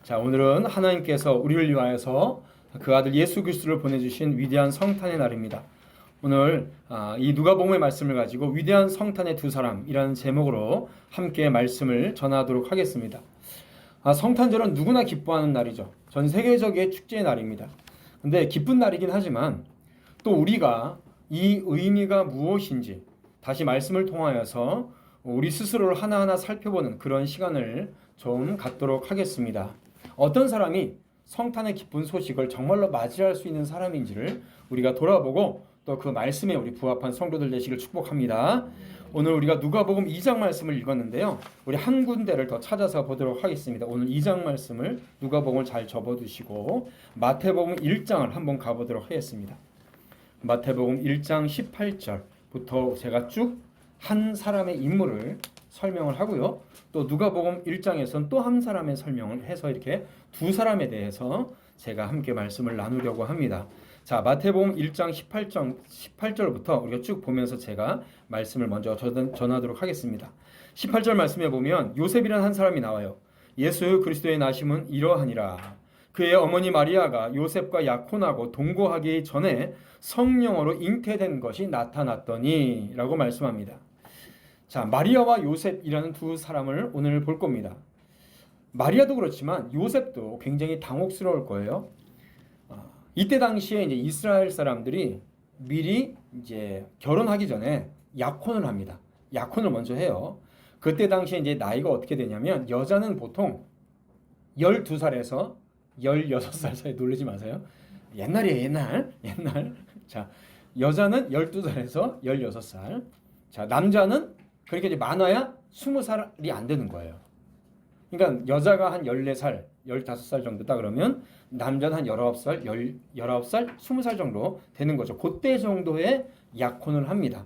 자, 오늘은 하나님께서 우리를 위하여서 그 아들 예수 그리스도를 보내주신 위대한 성탄의 날입니다. 오늘 이 누가복음의 말씀을 가지고 위대한 성탄의 두 사람이라는 제목으로 함께 말씀을 전하도록 하겠습니다. 성탄절은 누구나 기뻐하는 날이죠. 전 세계적인 축제의 날입니다. 근데 기쁜 날이긴 하지만 또 우리가 이 의미가 무엇인지 다시 말씀을 통하여서 우리 스스로를 하나하나 살펴보는 그런 시간을 좀 갖도록 하겠습니다. 어떤 사람이 성탄의 기쁜 소식을 정말로 맞이할 수 있는 사람인지를 우리가 돌아보고 또 그 말씀에 우리 부합한 성도들 되시길 축복합니다. 오늘 우리가 누가복음 2장 말씀을 읽었는데요. 우리 한 군데를 더 찾아서 보도록 하겠습니다. 오늘 2장 말씀을 누가복음을 잘 접어두시고 마태복음 1장을 한번 가보도록 하겠습니다. 마태복음 1장 18절부터 제가 쭉 한 사람의 인물을 설명을 하고요. 또 누가복음 1장에서는 또 한 사람의 설명을 해서 이렇게 두 사람에 대해서 제가 함께 말씀을 나누려고 합니다. 자, 마태복음 1장 18절부터 우리가 쭉 보면서 제가 말씀을 먼저 전하도록 하겠습니다. 18절 말씀에 보면 요셉이라는 한 사람이 나와요. 예수 그리스도의 나심은 이러하니라. 그의 어머니 마리아가 요셉과 약혼하고 동거하기 전에 성령으로 잉태된 것이 나타났더니 라고 말씀합니다. 자, 마리아와 요셉이라는 두 사람을 오늘 볼 겁니다. 마리아도 그렇지만 요셉도 굉장히 당혹스러울 거예요. 이때 당시에 이제 이스라엘 사람들이 미리 이제 결혼하기 전에 약혼을 합니다. 약혼을 먼저 해요. 그때 당시에 이제 나이가 어떻게 되냐면 여자는 보통 12살에서 16살 사이 놀라지 마세요. 옛날이에요, 옛날. 자, 여자는 12살에서 16살. 자, 남자는 그렇게 이제 많아야 20살이 안 되는 거예요. 그러니까 여자가 한 14살, 15살 정도다 그러면 남자는 한 19살, 19살, 20살 정도 되는 거죠. 그때 정도의 약혼을 합니다.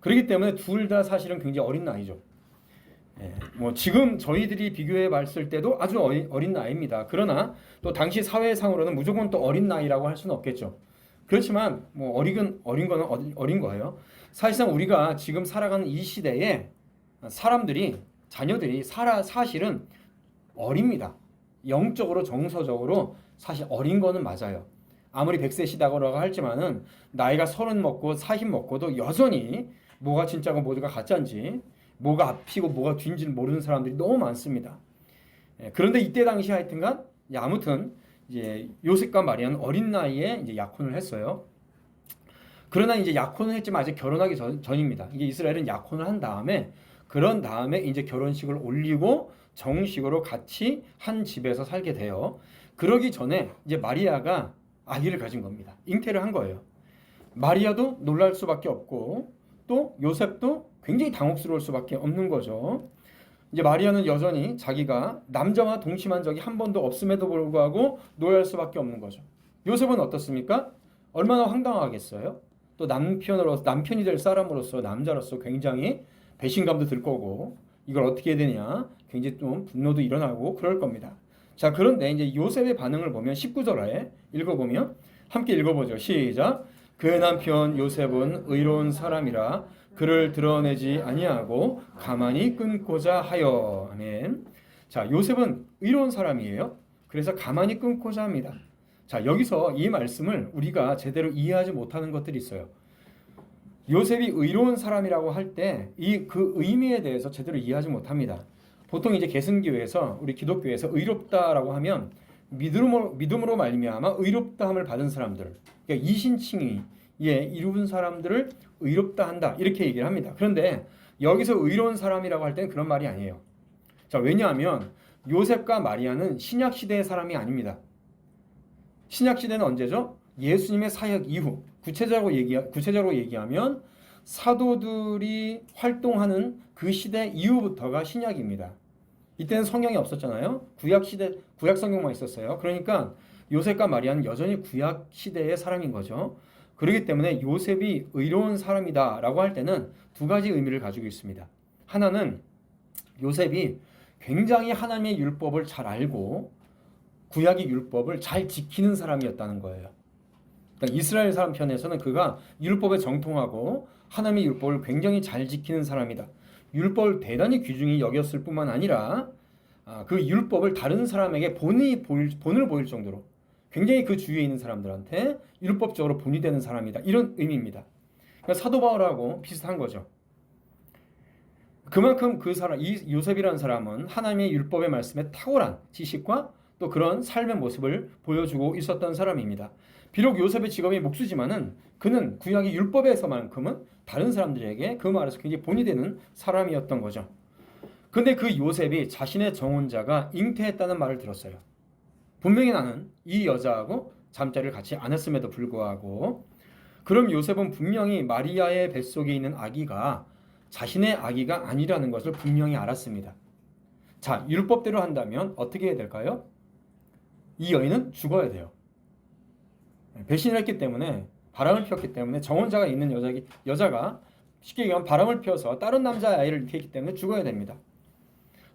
그렇기 때문에 둘 다 사실은 굉장히 어린 나이죠. 뭐 지금 저희들이 비교해 봤을 때도 아주 어린 나이입니다. 그러나 또 당시 사회상으로는 무조건 또 어린 나이라고 할 수는 없겠죠. 그렇지만 뭐 어린 거는 어린 거예요. 사실상 우리가 지금 살아가는 이 시대에 사람들이 자녀들이 사실은 어립니다. 영적으로 정서적으로 사실 어린 거는 맞아요. 아무리 100세 시다고 할지만은 나이가 30 먹고 40 먹고도 여전히 뭐가 진짜고 뭐가 가짜인지 뭐가 앞이고 뭐가 뒤인지를 모르는 사람들이 너무 많습니다. 그런데 이때 당시 하여튼간 아무튼 이제 요셉과 마리아는 어린 나이에 이제 약혼을 했어요. 그러나 이제 약혼을 했지만 아직 결혼하기 전입니다. 이게 이스라엘은 약혼을 한 다음에 그런 다음에 이제 결혼식을 올리고 정식으로 같이 한 집에서 살게 돼요. 그러기 전에 이제 마리아가 아기를 가진 겁니다. 잉태를 한 거예요. 마리아도 놀랄 수밖에 없고 또 요셉도 굉장히 당혹스러울 수밖에 없는 거죠. 이제 마리아는 여전히 자기가 남자와 동침한 적이 한 번도 없음에도 불구하고 놀랄 수밖에 없는 거죠. 요셉은 어떻습니까? 얼마나 황당하겠어요? 또 남편이 될 사람으로서 남자로서 굉장히 배신감도 들 거고 이걸 어떻게 해야 되냐 굉장히 좀 분노도 일어나고 그럴 겁니다. 자, 그런데 이제 요셉의 반응을 보면 19절에 읽어보면 함께 읽어보죠. 시작. 그의 남편 요셉은 의로운 사람이라 그를 드러내지 아니하고 가만히 끊고자 하여. 아멘. 자, 요셉은 의로운 사람이에요. 그래서 가만히 끊고자 합니다. 자, 여기서 이 말씀을 우리가 제대로 이해하지 못하는 것들이 있어요. 요셉이 의로운 사람이라고 할 때 그 의미에 대해서 제대로 이해하지 못합니다. 보통 이제 개신교에서 우리 기독교에서 의롭다라고 하면 믿음으로 말미암아 의롭다함을 받은 사람들, 그러니까 이신칭의에 이룬 사람들을 의롭다 한다 이렇게 얘기를 합니다. 그런데 여기서 의로운 사람이라고 할 때는 그런 말이 아니에요. 자, 왜냐하면 요셉과 마리아는 신약 시대의 사람이 아닙니다. 신약 시대는 언제죠? 예수님의 사역 이후. 구체적으로 얘기하면 사도들이 활동하는 그 시대 이후부터가 신약입니다. 이때는 성경이 없었잖아요. 구약 성경만 있었어요. 그러니까 요셉과 마리아는 여전히 구약 시대의 사람인 거죠. 그렇기 때문에 요셉이 의로운 사람이다라고 할 때는 두 가지 의미를 가지고 있습니다. 하나는 요셉이 굉장히 하나님의 율법을 잘 알고 구약의 율법을 잘 지키는 사람이었다는 거예요. 그러니까 이스라엘 사람 편에서는 그가 율법에 정통하고 하나님의 율법을 굉장히 잘 지키는 사람이다. 율법을 대단히 귀중히 여겼을 뿐만 아니라 그 율법을 다른 사람에게 본을 보일 정도로 굉장히 그 주위에 있는 사람들한테 율법적으로 본이 되는 사람이다. 이런 의미입니다. 그러니까 사도 바울하고 비슷한 거죠. 그만큼 그 사람, 이 요셉이라는 사람은 하나님의 율법의 말씀에 탁월한 지식과 또 그런 삶의 모습을 보여주고 있었던 사람입니다. 비록 요셉의 직업이 목수지만은 그는 구약의 율법에서만큼은 다른 사람들에게 그 말에서 굉장히 본이 되는 사람이었던 거죠. 근데 그 요셉이 자신의 정혼자가 잉태했다는 말을 들었어요. 분명히 나는 이 여자하고 잠자리를 같이 안 했음에도 불구하고, 그럼 요셉은 분명히 마리아의 뱃속에 있는 아기가 자신의 아기가 아니라는 것을 분명히 알았습니다. 자, 율법대로 한다면 어떻게 해야 될까요? 이 여인은 죽어야 돼요. 배신을 했기 때문에, 바람을 피웠기 때문에, 정혼자가 있는 여자가 쉽게 얘기하면 바람을 피워서 다른 남자의 아이를 낳기 때문에 죽어야 됩니다.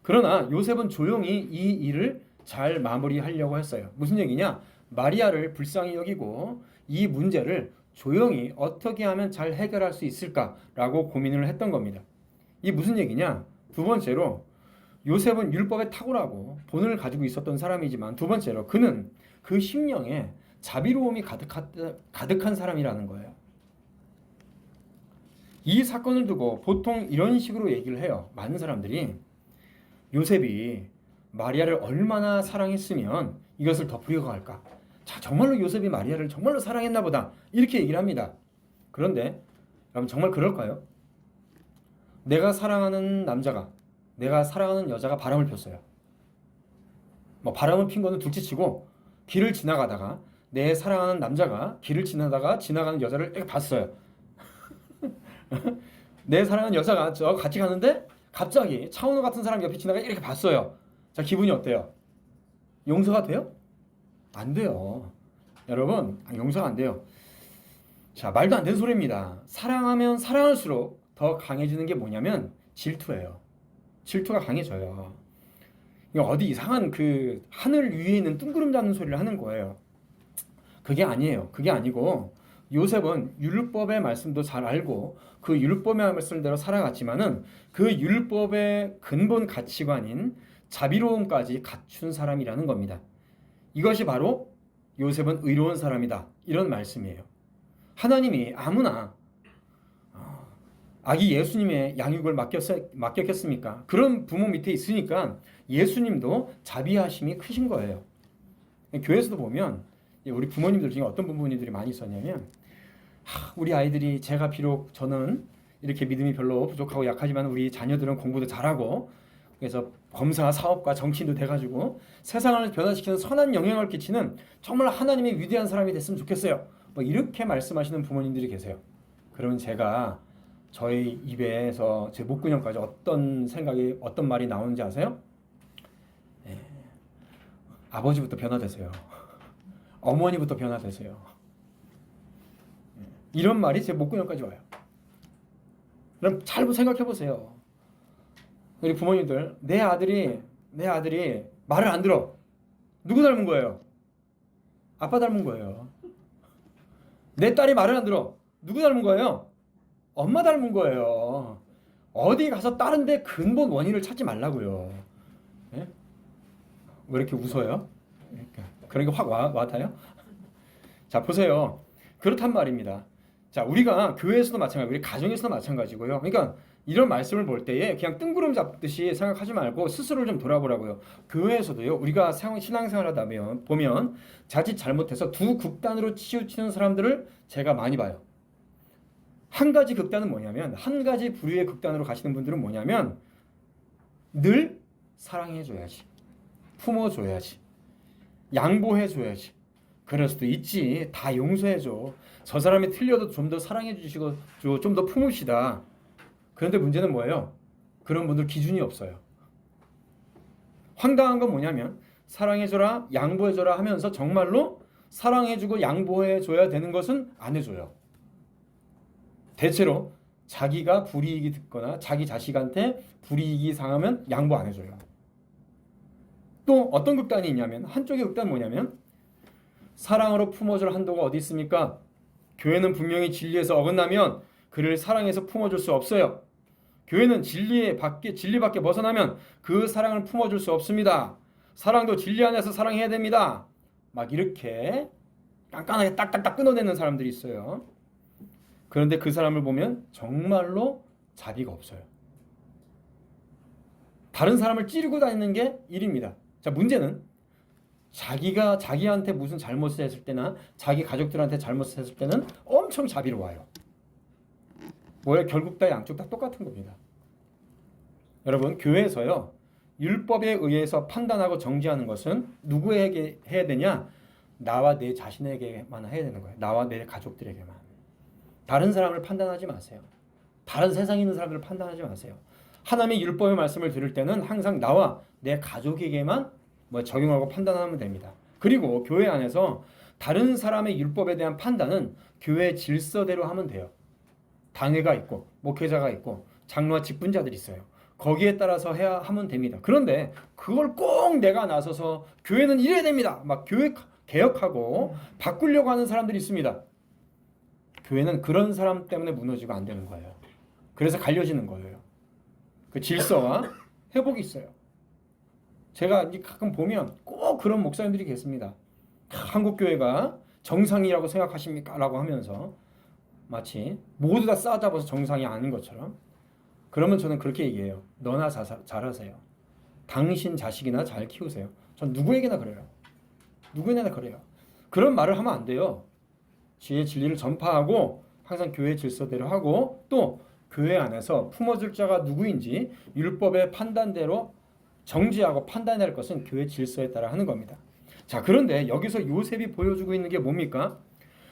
그러나 요셉은 조용히 이 일을 잘 마무리하려고 했어요. 무슨 얘기냐? 마리아를 불쌍히 여기고 이 문제를 조용히 어떻게 하면 잘 해결할 수 있을까라고 고민을 했던 겁니다. 이 무슨 얘기냐? 두 번째로, 요셉은 율법에 탁월하고 본을 가지고 있었던 사람이지만, 두 번째로 그는 그 심령에 자비로움이 가득한 사람이라는 거예요. 이 사건을 두고 보통 이런 식으로 얘기를 해요. 많은 사람들이 요셉이 마리아를 얼마나 사랑했으면 이것을 덮으려고 할까? 자, 정말로 요셉이 마리아를 정말로 사랑했나 보다, 이렇게 얘기를 합니다. 그런데 여러분, 정말 그럴까요? 내가 사랑하는 남자가, 내가 사랑하는 여자가 바람을 폈어요. 바람을 핀 거는 둘째치고, 길을 지나가다가 내 사랑하는 남자가 길을 지나다가 지나가는 여자를 이렇게 봤어요. 내 사랑하는 여자가 저 같이 가는데 갑자기 차은우 같은 사람 옆에 지나가 이렇게 봤어요. 자, 기분이 어때요? 용서가 돼요? 안 돼요. 여러분, 용서가 안 돼요. 자, 말도 안 되는 소리입니다. 사랑하면 사랑할수록 더 강해지는 게 뭐냐면 질투예요. 질투가 강해져요. 어디 이상한 그 하늘 위에 있는 뜬구름 잡는 소리를 하는 거예요. 그게 아니에요. 그게 아니고, 요셉은 율법의 말씀도 잘 알고 그 율법의 말씀대로 살아갔지만은 그 율법의 근본 가치관인 자비로움까지 갖춘 사람이라는 겁니다. 이것이 바로 요셉은 의로운 사람이다, 이런 말씀이에요. 하나님이 아무나 아기 예수님의 양육을 맡겼겠습니까? 그런 부모 밑에 있으니까 예수님도 자비하심이 크신 거예요. 교회에서도 보면 우리 부모님들 중에 어떤 부모님들이 많이 있었냐면, 우리 아이들이, 제가 비록 저는 이렇게 믿음이 별로 부족하고 약하지만 우리 자녀들은 공부도 잘하고 그래서 검사, 사업가, 정치인도 돼가지고 세상을 변화시키는 선한 영향을 끼치는 정말 하나님의 위대한 사람이 됐으면 좋겠어요. 이렇게 말씀하시는 부모님들이 계세요. 그러면 제가 저희 입에서 제 목구녕까지 어떤 생각이, 어떤 말이 나오는지 아세요? 아버지부터 변화되세요. 어머니부터 변화되세요. 이런 말이 제 목구녕까지 와요. 그럼 잘 생각해 보세요. 우리 부모님들, 내 아들이 말을 안 들어. 누구 닮은 거예요? 아빠 닮은 거예요. 내 딸이 말을 안 들어. 누구 닮은 거예요? 엄마 닮은 거예요. 어디 가서 다른 데 근본 원인을 찾지 말라고요. 예? 왜 이렇게 웃어요? 그런 게 확 와닿아요? 자, 보세요. 그렇단 말입니다. 자, 우리가 교회에서도 마찬가지고 우리 가정에서도 마찬가지고요. 그러니까 이런 말씀을 볼 때에 그냥 뜬구름 잡듯이 생각하지 말고 스스로를 좀 돌아보라고요. 교회에서도요, 우리가 신앙생활 하다 보면 자칫 잘못해서 두 극단으로 치우치는 사람들을 제가 많이 봐요. 한 가지 극단은 뭐냐면, 한 가지 부류의 극단으로 가시는 분들은 뭐냐면, 늘 사랑해줘야지, 품어줘야지, 양보해줘야지, 그럴 수도 있지, 다 용서해줘, 저 사람이 틀려도 좀 더 사랑해주시고 좀 더 품읍시다. 그런데 문제는 뭐예요? 그런 분들 기준이 없어요. 황당한 건 뭐냐면, 사랑해줘라, 양보해줘라 하면서 정말로 사랑해주고 양보해줘야 되는 것은 안 해줘요. 대체로 자기가 불이익이 듣거나 자기 자식한테 불이익이 상하면 양보 안 해줘요. 또 어떤 극단이 있냐면, 한쪽의 극단은 뭐냐면, 사랑으로 품어줄 한도가 어디 있습니까? 교회는 분명히 진리에서 어긋나면 그를 사랑해서 품어줄 수 없어요. 교회는 진리밖에 벗어나면 그 사랑을 품어줄 수 없습니다. 사랑도 진리 안에서 사랑해야 됩니다. 막 이렇게 깐깐하게 딱딱딱 끊어내는 사람들이 있어요. 그런데 그 사람을 보면 정말로 자비가 없어요. 다른 사람을 찌르고 다니는 게 일입니다. 자, 문제는 자기한테 무슨 잘못을 했을 때나 자기 가족들한테 잘못을 했을 때는 엄청 자비로워요. 뭐야? 결국 다 양쪽 다 똑같은 겁니다. 여러분, 교회에서요, 율법에 의해서 판단하고 정죄하는 것은 누구에게 해야 되냐? 나와 내 자신에게만 해야 되는 거예요. 나와 내 가족들에게만. 다른 사람을 판단하지 마세요. 다른 세상에 있는 사람들을 판단하지 마세요. 하나님의 율법의 말씀을 들을 때는 항상 나와 내 가족에게만 적용하고 판단하면 됩니다. 그리고 교회 안에서 다른 사람의 율법에 대한 판단은 교회 질서대로 하면 돼요. 당회가 있고 목회자가 있고 장로와 직분자들이 있어요. 거기에 따라서 하면 됩니다. 그런데 그걸 꼭 내가 나서서 교회는 이래야 됩니다. 막 교회 개혁하고 바꾸려고 하는 사람들이 있습니다. 교회는 그런 사람 때문에 무너지고 안 되는 거예요. 그래서 갈려지는 거예요. 그 질서와 회복이 있어요. 제가 가끔 보면 꼭 그런 목사님들이 계십니다. 한국 교회가 정상이라고 생각하십니까? 라고 하면서 마치 모두 다 싸잡아서 정상이 아닌 것처럼. 그러면 저는 그렇게 얘기해요. 너나 잘하세요. 당신 자식이나 잘 키우세요. 전 누구에게나 그래요. 누구에게나 그래요. 그런 말을 하면 안 돼요. 지혜의 진리를 전파하고 항상 교회 질서대로 하고 또 교회 안에서 품어줄 자가 누구인지 율법의 판단대로 정지하고 판단해야 할 것은 교회 질서에 따라 하는 겁니다. 자, 그런데 여기서 요셉이 보여주고 있는 게 뭡니까?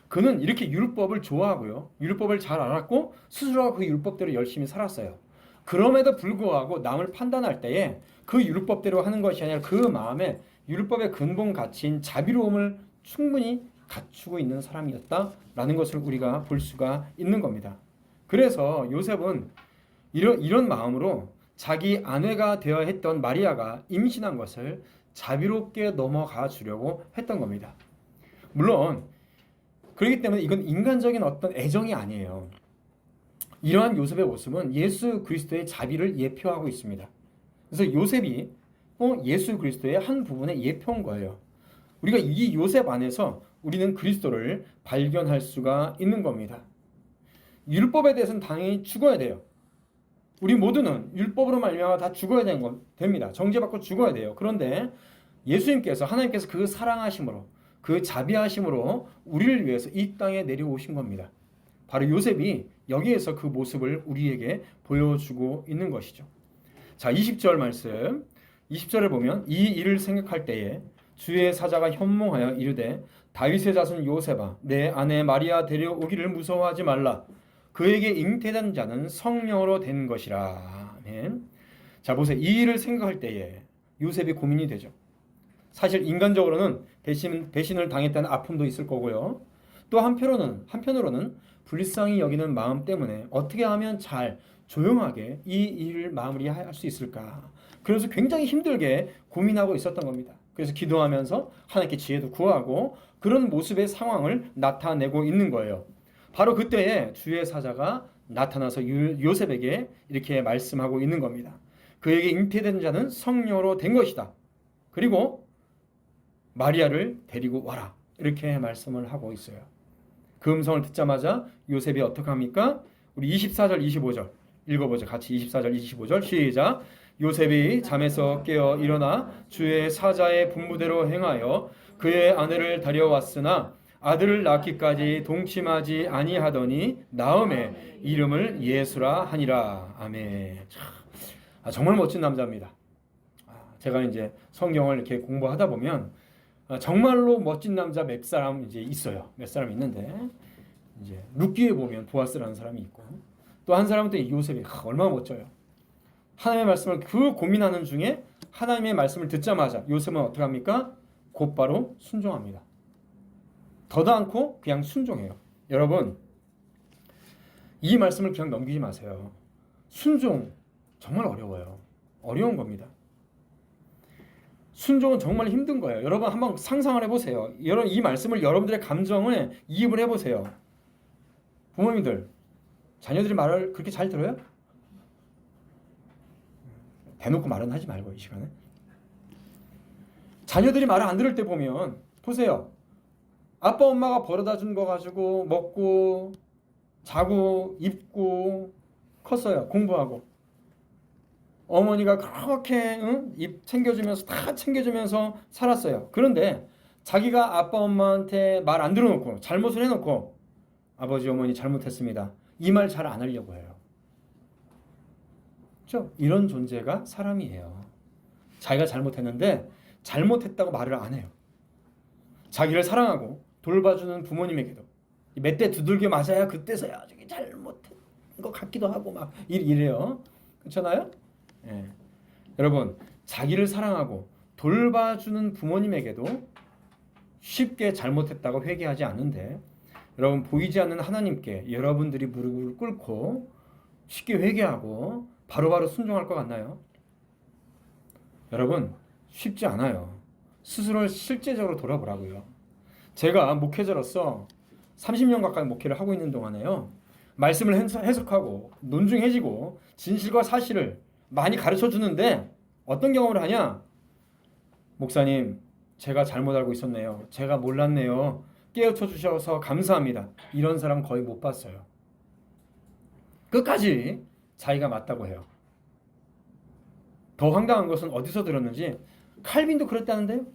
그는 이렇게 율법을 좋아하고요. 율법을 잘 알았고 스스로가 그 율법대로 열심히 살았어요. 그럼에도 불구하고 남을 판단할 때에 그 율법대로 하는 것이 아니라 그 마음에 율법의 근본 가치인 자비로움을 충분히 갖추고 있는 사람이었다라는 것을 우리가 볼 수가 있는 겁니다. 그래서 요셉은 이런 마음으로 자기 아내가 되어야 했던 마리아가 임신한 것을 자비롭게 넘어가 주려고 했던 겁니다. 물론 그렇기 때문에 이건 인간적인 어떤 애정이 아니에요. 이러한 요셉의 모습은 예수 그리스도의 자비를 예표하고 있습니다. 그래서 요셉이 예수 그리스도의 한 부분의 예표인 거예요. 우리가 이 요셉 안에서 우리는 그리스도를 발견할 수가 있는 겁니다. 율법에 대해서는 당연히 죽어야 돼요. 우리 모두는 율법으로 말미암아 다 죽어야 됩니다. 정죄받고 죽어야 돼요. 그런데 예수님께서 하나님께서 그 사랑하심으로 그 자비하심으로 우리를 위해서 이 땅에 내려오신 겁니다. 바로 요셉이 여기에서 그 모습을 우리에게 보여주고 있는 것이죠. 자, 20절 말씀. 20절을 보면 이 일을 생각할 때에 주의 사자가 현몽하여 이르되 다윗의 자손 요셉아 내 아내 마리아 데려오기를 무서워하지 말라. 그에게 잉태된 자는 성령으로 된 것이라. 아멘. 자, 보세요. 이 일을 생각할 때에 요셉이 고민이 되죠. 사실 인간적으로는 배신을 당했다는 아픔도 있을 거고요. 또 한편으로는 불쌍히 여기는 마음 때문에 어떻게 하면 잘 조용하게 이 일을 마무리할 수 있을까. 그래서 굉장히 힘들게 고민하고 있었던 겁니다. 그래서 기도하면서 하나님께 지혜도 구하고 그런 모습의 상황을 나타내고 있는 거예요. 바로 그때에 주의 사자가 나타나서 요셉에게 이렇게 말씀하고 있는 겁니다. 그에게 잉태된 자는 성령으로 된 것이다. 그리고 마리아를 데리고 와라. 이렇게 말씀을 하고 있어요. 그 음성을 듣자마자 요셉이 어떻게 합니까? 우리 24절 25절 읽어보죠. 같이 24절 25절 시작. 요셉이 잠에서 깨어 일어나 주의 사자의 분부대로 행하여 그의 아내를 데려왔으나 아들을 낳기까지 동침하지 아니하더니 나음의 이름을 예수라 하니라. 아멘. 정말 멋진 남자입니다. 제가 이제 성경을 이렇게 공부하다 보면 정말로 멋진 남자 몇 사람 이제 있어요. 몇 사람 있는데 이제 룻기에 보면 보아스라는 사람이 있고 또 한 사람은 또 요셉이 얼마나 멋져요. 하나님의 말씀을 그 고민하는 중에 하나님의 말씀을 듣자마자 요셉은 어떻게 합니까? 곧바로 순종합니다. 더도 않고 그냥 순종해요. 여러분, 이 말씀을 그냥 넘기지 마세요. 순종 정말 어려워요. 어려운 겁니다. 순종은 정말 힘든 거예요. 여러분 한번 상상을 해보세요. 여러분 이 말씀을 여러분들의 감정에 이입을 해보세요. 부모님들, 자녀들이 말을 그렇게 잘 들어요? 대놓고 말은 하지 말고 이 시간에. 자녀들이 말을 안 들을 때 보면 보세요. 아빠 엄마가 벌어다 준 거 가지고 먹고 자고 입고 컸어요. 공부하고. 어머니가 그렇게 입 챙겨주면서 다 챙겨주면서 살았어요. 그런데 자기가 아빠 엄마한테 말 안 들어놓고 잘못을 해놓고 아버지 어머니 잘못했습니다. 이 말 잘 안 하려고 해요. 그렇죠? 이런 존재가 사람이에요. 자기가 잘못했는데 잘못했다고 말을 안 해요. 자기를 사랑하고 돌봐주는 부모님에게도 몇 대 두들겨 맞아야 그때서야 저기 잘못한 것 같기도 하고 막 이래요. 그렇잖아요? 예. 여러분, 자기를 사랑하고 돌봐주는 부모님에게도 쉽게 잘못했다고 회개하지 않는데 여러분, 보이지 않는 하나님께 여러분들이 무릎을 꿇고 쉽게 회개하고 바로바로 순종할 것 같나요? 여러분, 쉽지 않아요. 스스로 실제적으로 돌아보라고요. 제가 목회자로서 30년 가까이 목회를 하고 있는 동안에요. 말씀을 해석하고 논중해지고 진실과 사실을 많이 가르쳐 주는데 어떤 경험을 하냐? 목사님, 제가 잘못 알고 있었네요. 제가 몰랐네요. 깨우쳐 주셔서 감사합니다. 이런 사람 거의 못 봤어요. 끝까지 자기가 맞다고 해요. 더 황당한 것은 어디서 들었는지 칼빈도 그랬다는데요?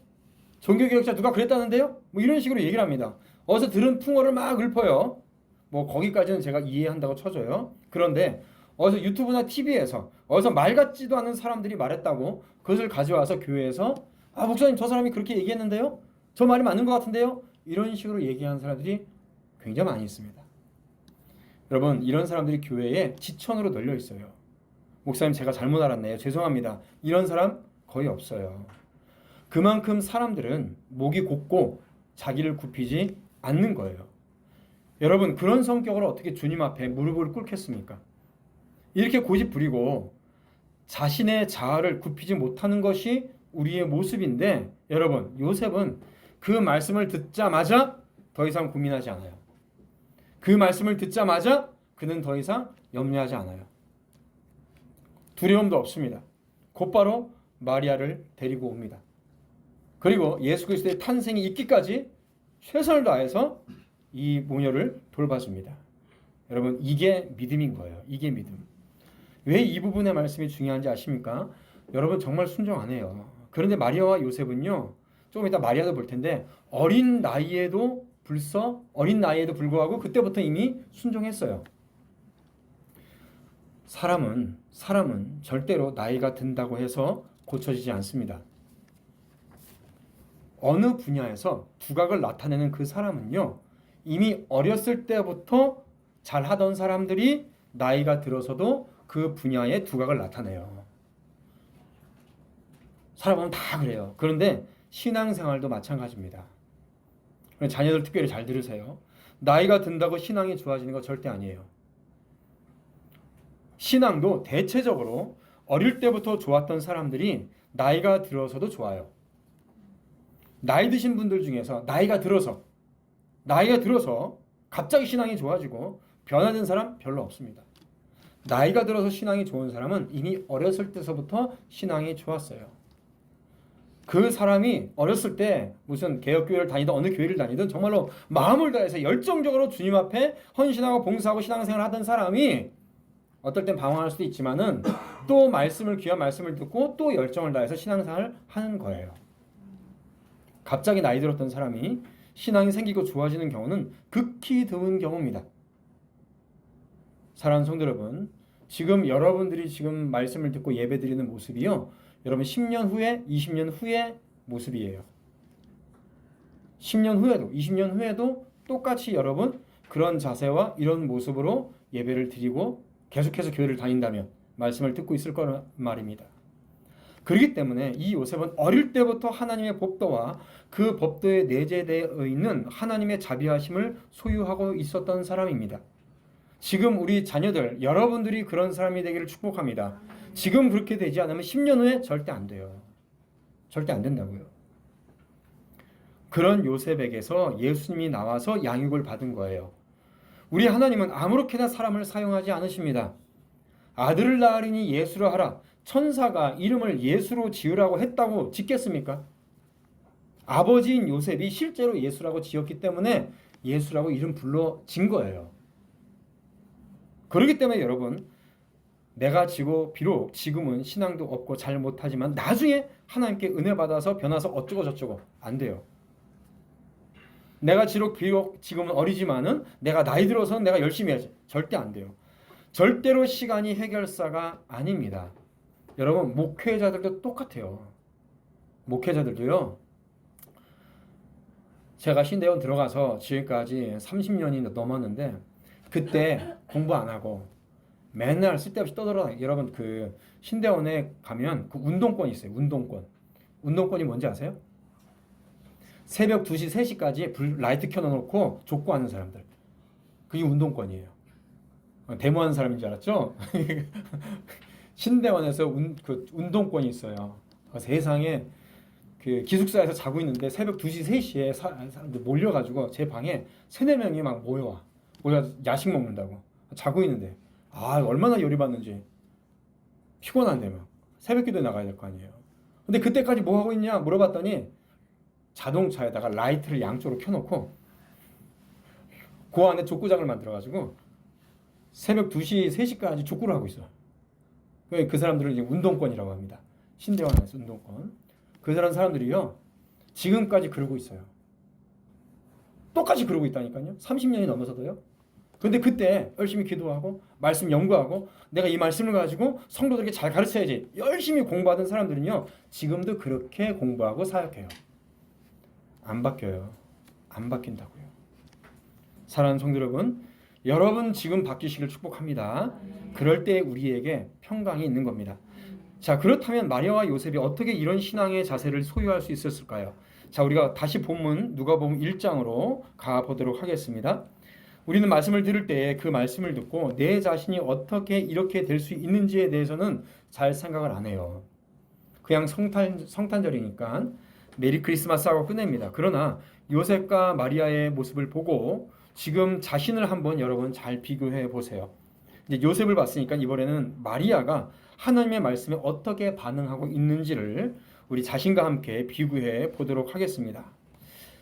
종교개혁자 누가 그랬다는데요? 뭐 이런 식으로 얘기를 합니다. 어디서 들은 풍어를 막 읊어요. 뭐 거기까지는 제가 이해한다고 쳐줘요. 그런데 어디서 유튜브나 TV에서 어디서 말 같지도 않은 사람들이 말했다고 그것을 가져와서 교회에서 목사님 저 사람이 그렇게 얘기했는데요? 저 말이 맞는 것 같은데요? 이런 식으로 얘기하는 사람들이 굉장히 많이 있습니다. 여러분, 이런 사람들이 교회에 지천으로 널려 있어요. 목사님 제가 잘못 알았네요. 죄송합니다. 이런 사람 거의 없어요. 그만큼 사람들은 목이 곧고 자기를 굽히지 않는 거예요. 여러분, 그런 성격을 어떻게 주님 앞에 무릎을 꿇겠습니까? 이렇게 고집 부리고 자신의 자아를 굽히지 못하는 것이 우리의 모습인데 여러분, 요셉은 그 말씀을 듣자마자 더 이상 고민하지 않아요. 그 말씀을 듣자마자 그는 더 이상 염려하지 않아요. 두려움도 없습니다. 곧바로 마리아를 데리고 옵니다. 그리고 예수 그리스도의 탄생이 있기까지 최선을 다해서 이 모녀를 돌봐줍니다. 여러분, 이게 믿음인 거예요. 이게 믿음. 왜 이 부분의 말씀이 중요한지 아십니까? 여러분, 정말 순종 안 해요. 그런데 마리아와 요셉은요, 조금 이따 마리아도 볼 텐데 어린 나이에도 불구하고 그때부터 이미 순종했어요. 사람은 절대로 나이가 든다고 해서 고쳐지지 않습니다. 어느 분야에서 두각을 나타내는 그 사람은요, 이미 어렸을 때부터 잘하던 사람들이 나이가 들어서도 그 분야의 두각을 나타내요. 사람은 다 그래요. 그런데 신앙생활도 마찬가지입니다. 자녀들 특별히 잘 들으세요. 나이가 든다고 신앙이 좋아지는 거 절대 아니에요. 신앙도 대체적으로 어릴 때부터 좋았던 사람들이 나이가 들어서도 좋아요. 나이 드신 분들 중에서 나이가 들어서 갑자기 신앙이 좋아지고 변화된 사람 별로 없습니다. 나이가 들어서 신앙이 좋은 사람은 이미 어렸을 때서부터 신앙이 좋았어요. 그 사람이 어렸을 때 무슨 개혁교회를 다니든 어느 교회를 다니든 정말로 마음을 다해서 열정적으로 주님 앞에 헌신하고 봉사하고 신앙생활을 하던 사람이 어떨 땐 방황할 수도 있지만은 또 귀한 말씀을 듣고 또 열정을 다해서 신앙생활을 하는 거예요. 갑자기 나이 들었던 사람이 신앙이 생기고 좋아지는 경우는 극히 드문 경우입니다. 사랑하는 성도 여러분, 지금 여러분들이 지금 말씀을 듣고 예배드리는 모습이요, 여러분 10년 후에 20년 후의 모습이에요. 10년 후에도 20년 후에도 똑같이 여러분 그런 자세와 이런 모습으로 예배를 드리고 계속해서 교회를 다닌다면 말씀을 듣고 있을 거란 말입니다. 그렇기 때문에 이 요셉은 어릴 때부터 하나님의 법도와 그 법도에 내재되어 있는 하나님의 자비하심을 소유하고 있었던 사람입니다. 지금 우리 자녀들, 여러분들이 그런 사람이 되기를 축복합니다. 지금 그렇게 되지 않으면 10년 후에 절대 안 돼요. 절대 안 된다고요. 그런 요셉에게서 예수님이 나와서 양육을 받은 거예요. 우리 하나님은 아무렇게나 사람을 사용하지 않으십니다. 아들을 낳으리니 예수라 하라. 천사가 이름을 예수로 지으라고 했다고 짓겠습니까? 아버지인 요셉이 실제로 예수라고 지었기 때문에 예수라고 이름 불러진 거예요. 그렇기 때문에 여러분, 내가 지고 비록 지금은 신앙도 없고 잘 못하지만 나중에 하나님께 은혜 받아서 변화서 어쩌고 저쩌고 안 돼요. 내가 비록 지금은 어리지만은 내가 나이 들어서는 내가 열심히 해야지. 절대 안 돼요. 절대로 시간이 해결사가 아닙니다. 여러분, 목회자들도 똑같아요. 목회자들도요. 제가 신대원 들어가서 지금까지 30년이 넘었는데 그때 공부 안 하고 맨날 쓸데없이 떠들어다니고, 여러분 그 신대원에 가면 그 운동권이 있어요. 운동권이 뭔지 아세요? 새벽 2시, 3시까지 라이트 켜놓고 족구하는 사람들. 그게 운동권이에요. 데모하는 사람인 줄 알았죠? 신대원에서 그 운동권이 있어요. 세상에 그 기숙사에서 자고 있는데 새벽 2시, 3시에 사람들 몰려가지고 제 방에 3, 4명이 막 모여와. 야식 먹는다고. 자고 있는데. 얼마나 열이 받는지. 피곤한데 막. 새벽 기도에 나가야 될 거 아니에요. 근데 그때까지 뭐 하고 있냐 물어봤더니 자동차에다가 라이트를 양쪽으로 켜놓고 그 안에 족구장을 만들어가지고 새벽 2시, 3시까지 족구를 하고 있어. 그 사람들을 이제 운동권이라고 합니다. 신대원 안에서 운동권. 그 사람들이요. 지금까지 그러고 있어요. 똑같이 그러고 있다니까요. 30년이 넘어서도요. 근데 그때 열심히 기도하고 말씀 연구하고 내가 이 말씀을 가지고 성도들에게 잘 가르쳐야지 열심히 공부하던 사람들은요. 지금도 그렇게 공부하고 사역해요. 안 바뀌어요. 안 바뀐다고요. 사랑하는 성도 여러분 지금 바뀌시길 축복합니다. 그럴 때 우리에게 평강이 있는 겁니다. 자, 그렇다면 마리아와 요셉이 어떻게 이런 신앙의 자세를 소유할 수 있었을까요? 자, 우리가 다시 본문 누가복음 1장으로 가보도록 하겠습니다. 우리는 말씀을 들을 때 그 말씀을 듣고 내 자신이 어떻게 이렇게 될 수 있는지에 대해서는 잘 생각을 안 해요. 그냥 성탄절이니까 메리 크리스마스 하고 끝냅니다. 그러나 요셉과 마리아의 모습을 보고 지금 자신을 한번 여러분 잘 비교해 보세요. 이제 요셉을 봤으니까 이번에는 마리아가 하나님의 말씀에 어떻게 반응하고 있는지를 우리 자신과 함께 비교해 보도록 하겠습니다.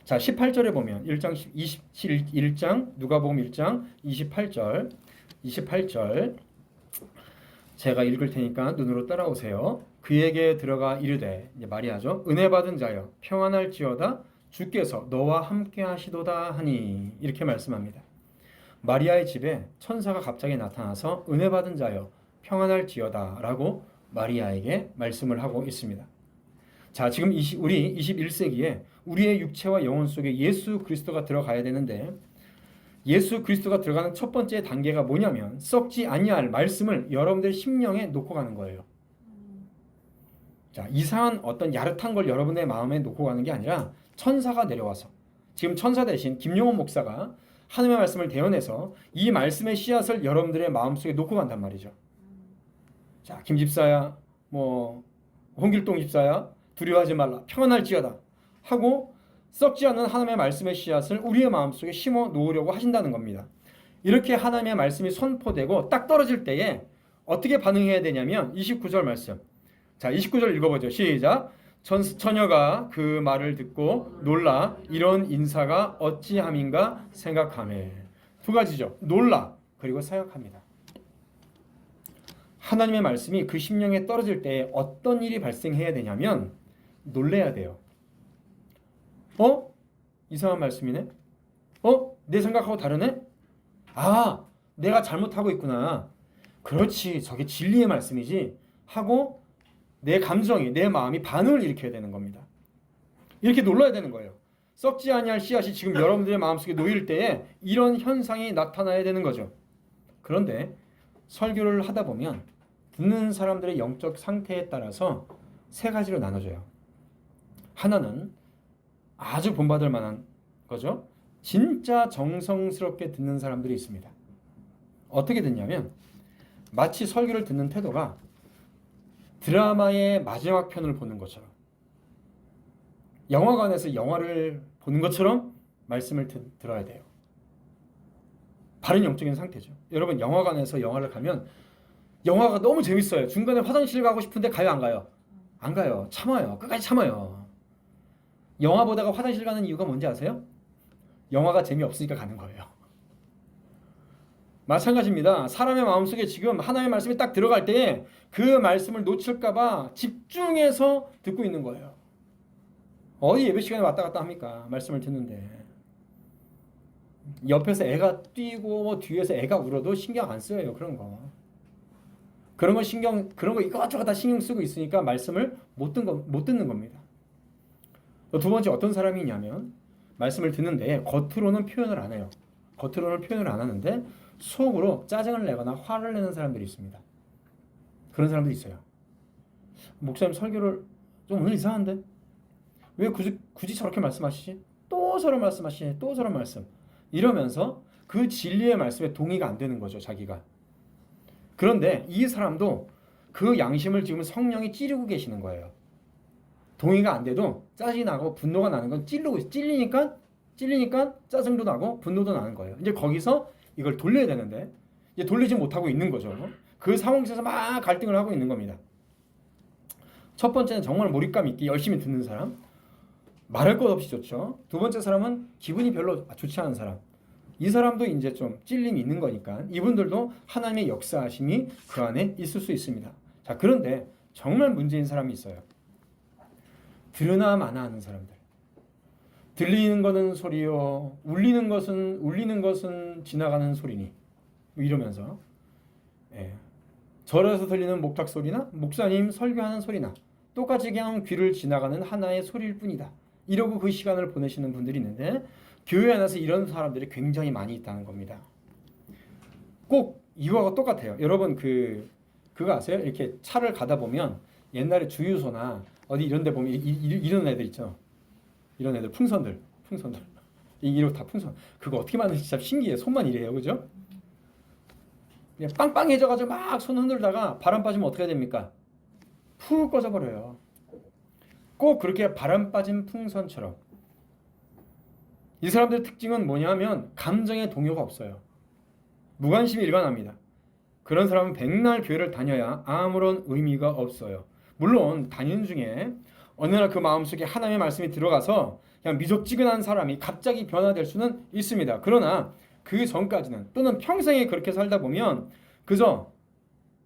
자, 18절에 보면 1장 누가복음 1장 28절 제가 읽을 테니까 눈으로 따라오세요. 그에게 들어가 이르되, 이제 마리아죠. 은혜 받은 자여 평안할지어다 주께서 너와 함께 하시도다 하니, 이렇게 말씀합니다. 마리아의 집에 천사가 갑자기 나타나서 은혜 받은 자여 평안할지어다 라고 마리아에게 말씀을 하고 있습니다. 자, 지금 우리 21세기에 우리의 육체와 영혼 속에 예수 그리스도가 들어가야 되는데, 예수 그리스도가 들어가는 첫 번째 단계가 뭐냐면 썩지 아니할 말씀을 여러분들 심령에 놓고 가는 거예요. 자, 이상한 어떤 야릇한 걸 여러분의 마음에 놓고 가는 게 아니라 천사가 내려와서, 지금 천사 대신 김용원 목사가 하나님의 말씀을 대언해서 이 말씀의 씨앗을 여러분들의 마음속에 놓고 간단 말이죠. 자, 김 집사야, 홍길동 집사야, 두려워하지 말라, 평안할지어다 하고 썩지 않는 하나님의 말씀의 씨앗을 우리의 마음속에 심어 놓으려고 하신다는 겁니다. 이렇게 하나님의 말씀이 선포되고 딱 떨어질 때에 어떻게 반응해야 되냐면 29절 말씀. 자, 29절 읽어보죠. 시작. 처녀가 그 말을 듣고 놀라 이런 인사가 어찌함인가 생각하매. 두 가지죠. 놀라 그리고 생각합니다. 하나님의 말씀이 그 심령에 떨어질 때 어떤 일이 발생해야 되냐면 놀래야 돼요. 이상한 말씀이네? 내 생각하고 다르네? 내가 잘못하고 있구나. 그렇지, 저게 진리의 말씀이지 하고 내 감정이, 내 마음이 반응을 일으켜야 되는 겁니다. 이렇게 놀라야 되는 거예요. 썩지 아니할 씨앗이 지금 여러분들의 마음속에 놓일 때에 이런 현상이 나타나야 되는 거죠. 그런데 설교를 하다 보면 듣는 사람들의 영적 상태에 따라서 세 가지로 나눠져요. 하나는 아주 본받을 만한 거죠. 진짜 정성스럽게 듣는 사람들이 있습니다. 어떻게 듣냐면 마치 설교를 듣는 태도가 드라마의 마지막 편을 보는 것처럼, 영화관에서 영화를 보는 것처럼 말씀을 들어야 돼요. 바른 영적인 상태죠. 여러분, 영화관에서 영화를 가면 영화가 너무 재밌어요. 중간에 화장실 가고 싶은데 가요, 안 가요? 안 가요. 참아요. 끝까지 참아요. 영화 보다가 화장실 가는 이유가 뭔지 아세요? 영화가 재미없으니까 가는 거예요. 마찬가지입니다. 사람의 마음속에 지금 하나님의 말씀이 딱 들어갈 때 그 말씀을 놓칠까봐 집중해서 듣고 있는 거예요. 어디 예배 시간에 왔다 갔다 합니까? 말씀을 듣는데. 옆에서 애가 뛰고 뒤에서 애가 울어도 신경 안 써요. 그런 거. 그런 거 이것저것 다 신경 쓰고 있으니까 말씀을 못 듣는 겁니다. 두 번째 어떤 사람이 있냐면 말씀을 듣는데 겉으로는 표현을 안 해요. 겉으로는 표현을 안 하는데 속으로 짜증을 내거나 화를 내는 사람들이 있습니다. 그런 사람들이 있어요. 목사님 설교를 좀 오늘 이상한데? 왜 굳이 저렇게 말씀하시지? 또 저런 말씀하시지? 또 저런 말씀. 이러면서 그 진리의 말씀에 동의가 안 되는 거죠. 자기가. 그런데 이 사람도 그 양심을 지금 성령이 찌르고 계시는 거예요. 동의가 안 돼도 짜증이 나고 분노가 나는 건 찔리니까 짜증도 나고 분노도 나는 거예요. 이제 거기서 이걸 돌려야 되는데 이제 돌리지 못하고 있는 거죠. 그 상황에서 막 갈등을 하고 있는 겁니다. 첫 번째는 정말 몰입감 있게 열심히 듣는 사람. 말할 것 없이 좋죠. 두 번째 사람은 기분이 별로 좋지 않은 사람. 이 사람도 이제 좀 찔림이 있는 거니까 이분들도 하나님의 역사하심이 그 안에 있을 수 있습니다. 자, 그런데 정말 문제인 사람이 있어요. 들으나 마나 하는 사람들. 들리는 것은 소리요, 울리는 것은 지나가는 소리니. 이러면서 절에서 들리는 목탁 소리나 목사님 설교하는 소리나 똑같이 그냥 귀를 지나가는 하나의 소리일 뿐이다. 이러고 그 시간을 보내시는 분들이 있는데 교회 안에서 이런 사람들이 굉장히 많이 있다는 겁니다. 꼭 이거하고 똑같아요. 여러분 그거 아세요? 이렇게 차를 가다 보면 옛날에 주유소나 어디 이런 데 보면 이런 애들 있죠. 이런 애들 풍선들. 이거 다 풍선. 그거 어떻게 만드는지 진짜 신기해. 손만 이래요. 그죠? 그냥 빵빵해져가지고 막 손 흔들다가 바람 빠지면 어떻게 됩니까? 푹 꺼져버려요. 꼭 그렇게 바람 빠진 풍선처럼. 이 사람들의 특징은 뭐냐면 감정의 동요가 없어요. 무관심이 일관합니다. 그런 사람은 백날 교회를 다녀야 아무런 의미가 없어요. 물론 다니는 중에 어느 날 그 마음속에 하나님의 말씀이 들어가서 그냥 미적지근한 사람이 갑자기 변화될 수는 있습니다. 그러나 그 전까지는 또는 평생에 그렇게 살다 보면 그저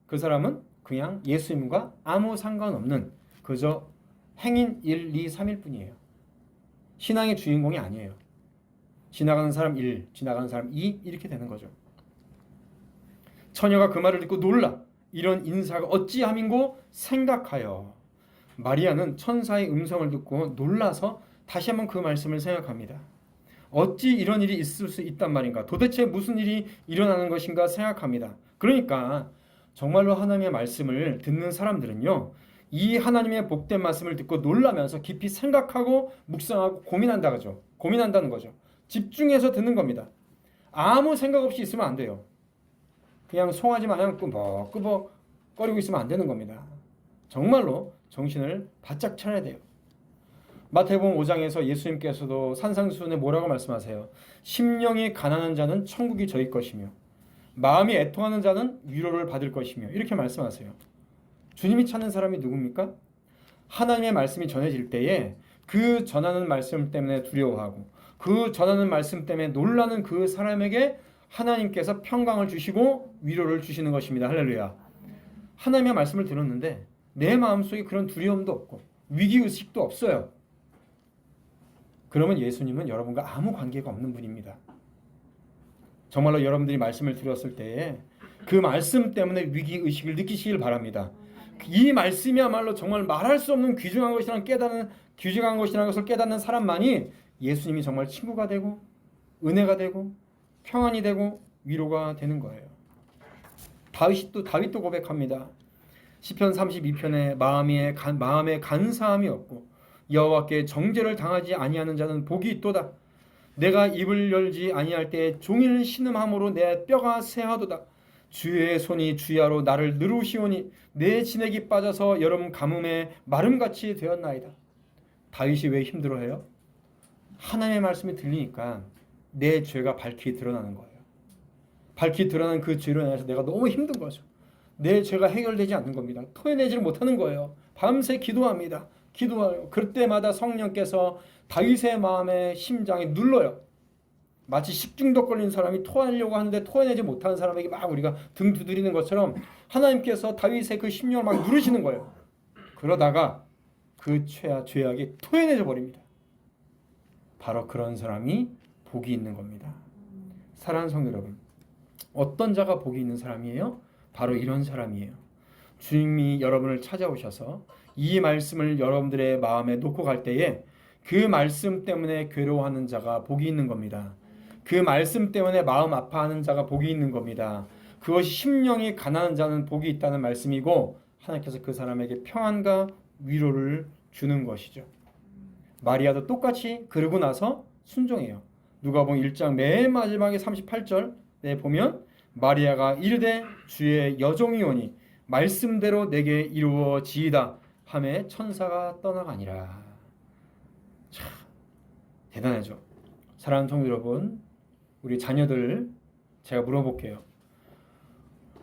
그 사람은 그냥 예수님과 아무 상관없는 그저 행인 1, 2, 3일 뿐이에요. 신앙의 주인공이 아니에요. 지나가는 사람 1, 지나가는 사람 2 이렇게 되는 거죠. 처녀가 그 말을 듣고 놀라 이런 인사가 어찌함인고 생각하여 마리아는 천사의 음성을 듣고 놀라서 다시 한번 그 말씀을 생각합니다. 어찌 이런 일이 있을 수 있단 말인가? 도대체 무슨 일이 일어나는 것인가 생각합니다. 그러니까 정말로 하나님의 말씀을 듣는 사람들은요. 이 하나님의 복된 말씀을 듣고 놀라면서 깊이 생각하고 묵상하고 고민한다는 거죠. 집중해서 듣는 겁니다. 아무 생각 없이 있으면 안 돼요. 그냥 송아지 마냥 끄벅끄벅 거리고 있으면 안 되는 겁니다. 정말로 정신을 바짝 차려야 돼요. 마태복음 5장에서 예수님께서도 산상수훈에 뭐라고 말씀하세요? 심령이 가난한 자는 천국이 저희 것이며 마음이 애통하는 자는 위로를 받을 것이며 이렇게 말씀하세요. 주님이 찾는 사람이 누굽니까? 하나님의 말씀이 전해질 때에 그 전하는 말씀 때문에 두려워하고 그 전하는 말씀 때문에 놀라는 그 사람에게 하나님께서 평강을 주시고 위로를 주시는 것입니다. 할렐루야. 하나님의 말씀을 들었는데 내 마음속에 그런 두려움도 없고 위기의식도 없어요. 그러면 예수님은 여러분과 아무 관계가 없는 분입니다. 정말로 여러분들이 말씀을 들었을 때에 그 말씀 때문에 위기의식을 느끼시길 바랍니다. 이 말씀이야말로 정말 말할 수 없는 귀중한 것이라는 것을 깨닫는 사람만이 예수님이 정말 친구가 되고 은혜가 되고 평안이 되고 위로가 되는 거예요. 다윗도 고백합니다. 시편 32편에 마음에 간사함이 없고 여호와께 정죄를 당하지 아니하는 자는 복이 있도다. 내가 입을 열지 아니할 때에 종일 신음함으로 내 뼈가 새하도다. 주의 손이 주야로 나를 누르시오니 내 진액이 빠져서 여름 가뭄에 마름같이 되었나이다. 다윗이 왜 힘들어해요? 하나님의 말씀이 들리니까 내 죄가 밝히 드러나는 거예요. 밝히 드러나는 그 죄로 인해서 내가 너무 힘든 거죠. 내 죄가 해결되지 않는 겁니다. 토해내지를 못하는 거예요. 밤새 기도합니다. 기도해요. 그때마다 성령께서 다윗의 마음에 심장에 눌러요. 마치 식중독 걸린 사람이 토하려고 하는데 토해내지 못하는 사람에게 막 우리가 등 두드리는 것처럼 하나님께서 다윗의 그 심령을 막 누르시는 거예요. 그러다가 그 죄악이 토해내져 버립니다. 바로 그런 사람이 복이 있는 겁니다. 사랑하는 성도 여러분, 어떤 자가 복이 있는 사람이에요? 바로 이런 사람이에요. 주님이 여러분을 찾아오셔서 이 말씀을 여러분들의 마음에 놓고 갈 때에 그 말씀 때문에 괴로워하는 자가 복이 있는 겁니다. 그 말씀 때문에 마음 아파하는 자가 복이 있는 겁니다. 그것이 심령이 가난한 자는 복이 있다는 말씀이고 하나님께서 그 사람에게 평안과 위로를 주는 것이죠. 마리아도 똑같이 그러고 나서 순종해요. 누가복음 1장 맨 마지막에 38절에 보면 마리아가 이르되 주의 여종이 오니 말씀대로 내게 이루어지이다 하매 천사가 떠나가니라. 참 대단하죠. 사랑하는 성도 여러분, 우리 자녀들 제가 물어볼게요.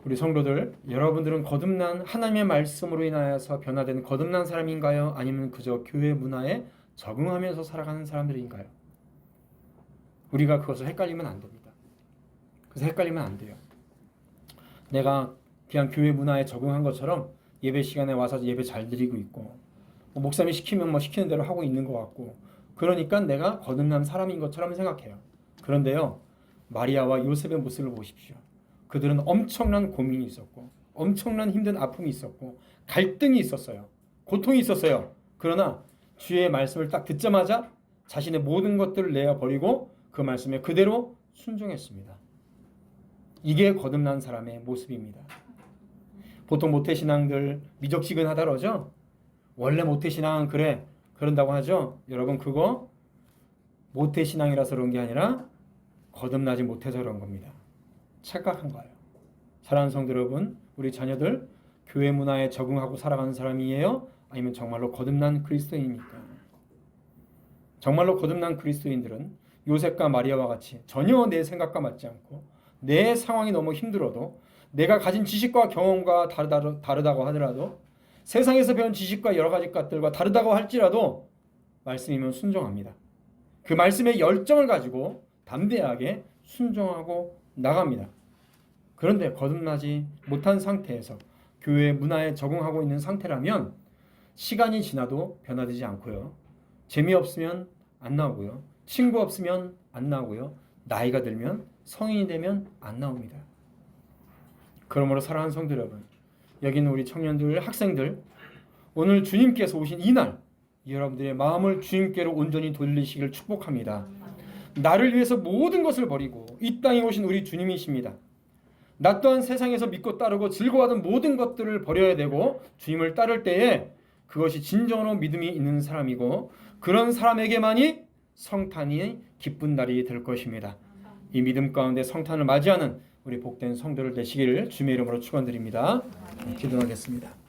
우리 성도들, 여러분들은 거듭난 하나님의 말씀으로 인하여서 변화된 거듭난 사람인가요? 아니면 그저 교회 문화에 적응하면서 살아가는 사람들인가요? 우리가 그것을 헷갈리면 안 됩니다. 그래서 헷갈리면 안 돼요. 내가 그냥 교회 문화에 적응한 것처럼 예배 시간에 와서 예배 잘 드리고 있고 목사님이 시키면 시키는 대로 하고 있는 것 같고 그러니까 내가 거듭난 사람인 것처럼 생각해요. 그런데요, 마리아와 요셉의 모습을 보십시오. 그들은 엄청난 고민이 있었고 엄청난 힘든 아픔이 있었고 갈등이 있었어요. 고통이 있었어요. 그러나 주의 말씀을 딱 듣자마자 자신의 모든 것들을 내어버리고 그 말씀에 그대로 순종했습니다. 이게 거듭난 사람의 모습입니다. 보통 모태신앙들 미적지근하다 그러죠. 원래 모태신앙은 그래 그런다고 하죠. 여러분, 그거 모태신앙이라서 그런 게 아니라 거듭나지 못해서 그런 겁니다. 착각한 거예요. 사랑하는 성도 여러분, 우리 자녀들 교회 문화에 적응하고 살아가는 사람이에요? 아니면 정말로 거듭난 그리스도인입니까? 정말로 거듭난 그리스도인들은 요셉과 마리아와 같이 전혀 내 생각과 맞지 않고 내 상황이 너무 힘들어도 내가 가진 지식과 경험과 다르다고 하더라도 세상에서 배운 지식과 여러 가지 것들과 다르다고 할지라도 말씀이면 순종합니다. 그 말씀의 열정을 가지고 담대하게 순종하고 나갑니다. 그런데 거듭나지 못한 상태에서 교회 문화에 적응하고 있는 상태라면 시간이 지나도 변화되지 않고요. 재미없으면 안 나오고요. 친구 없으면 안 나오고요. 나이가 들면 성인이 되면 안 나옵니다. 그러므로 사랑하는 성도 여러분, 여기 있는 우리 청년들, 학생들, 오늘 주님께서 오신 이날 여러분들의 마음을 주님께로 온전히 돌리시기를 축복합니다. 나를 위해서 모든 것을 버리고 이 땅에 오신 우리 주님이십니다. 나 또한 세상에서 믿고 따르고 즐거워하던 모든 것들을 버려야 되고 주님을 따를 때에 그것이 진정으로 믿음이 있는 사람이고 그런 사람에게만이 성탄이 기쁜 날이 될 것입니다. 이 믿음 가운데 성탄을 맞이하는 우리 복된 성도를 되시기를 주님의 이름으로 축원드립니다. 기도하겠습니다.